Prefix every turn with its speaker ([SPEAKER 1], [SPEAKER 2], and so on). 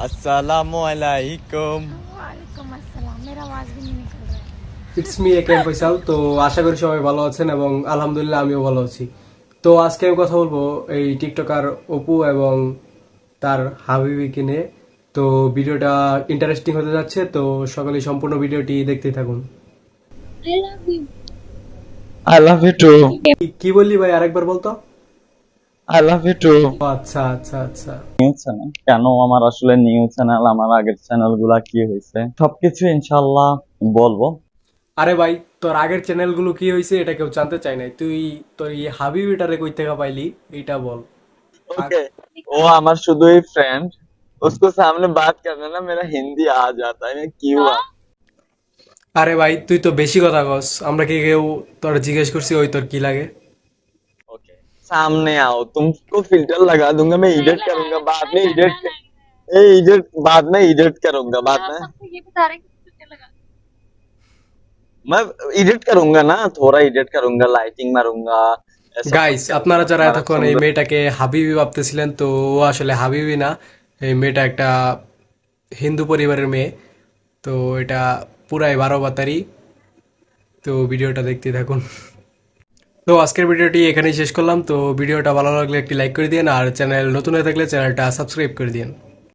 [SPEAKER 1] अस्सलामु अलैकुम।
[SPEAKER 2] वालेकुम अस्सलाम। मेरा आवाज भी नहीं निकल रहा है।
[SPEAKER 3] It's me AKM Faisal. তো আশা করি সবাই ভালো আছেন এবং আলহামদুলিল্লাহ আমিও ভালো আছি। তো আজকে আমি কথা বলবো এই টিকটকার অপু এবং তার হাবিবিকে নিয়ে। তো ভিডিওটা ইন্টারেস্টিং হতে যাচ্ছে, তো সকলেই সম্পূর্ণ ভিডিওটি দেখতে থাকুন।
[SPEAKER 4] I love you too.
[SPEAKER 3] কি বললি ভাই, আরেকবার বলতো।
[SPEAKER 4] I love you too.
[SPEAKER 3] আচ্ছা আচ্ছা আচ্ছা।
[SPEAKER 4] নিউ চ্যানেল কেন আমার আসলে নিউ চ্যানেল আমার আগের চ্যানেল গুলা কি হয়েছে সবকিছু ইনশাল্লাহ বলবো।
[SPEAKER 3] আরে ভাই, তোর আগের চ্যানেলগুলো কি হয়েছে এটা কেউ জানতে চায় নাই। তুই তোর এই হাবিবিটারে কই থেকে পাইলি এটা বল।
[SPEAKER 4] ओके वो हमारा शुद्ध ही फ्रेंड उसको सामने बात करना ना मेरा हिंदी आ जाता है मैं क्यों
[SPEAKER 3] আরে ভাই, তুই তো বেশি কথা কস। আমরা কি কেউ তোর জিজ্ঞেস করছি ওই তোর কি লাগে?
[SPEAKER 4] ओके सामने आओ तुमको फिल्टर लगा दूंगा मैं एडिट करूंगा बाद में एडिट बाद में एडिट करूंगा बाद में
[SPEAKER 2] ये बता रहे कि तुझे लगा
[SPEAKER 4] मैं एडिट करूंगा ना थोड़ा एडिट करूंगा लाइटिंग मारूंगा ऐसा
[SPEAKER 3] গাইস,
[SPEAKER 4] सब
[SPEAKER 3] আপনারা যারা
[SPEAKER 4] तुम्हारा
[SPEAKER 3] এতক্ষণ এই
[SPEAKER 4] सुंदर
[SPEAKER 3] মেয়েটাকে হাবিবি ভাবতেছিলেন, তো ও আসলে হাবিবি না। এই মেয়েটা একটা হিন্দু পরিবারের মেয়ে। তো এটা পুরাই 12 বাতারি। তো ভিডিওটা দেখতে থাকুন। তো আজকের ভিডিওটি এখানেই শেষ করলাম। তো ভিডিওটা ভালো লাগলে একটি লাইক করে দিন, আর চ্যানেল নতুন হয়ে থাকলে চ্যানেলটা সাবস্ক্রাইব করে দিন।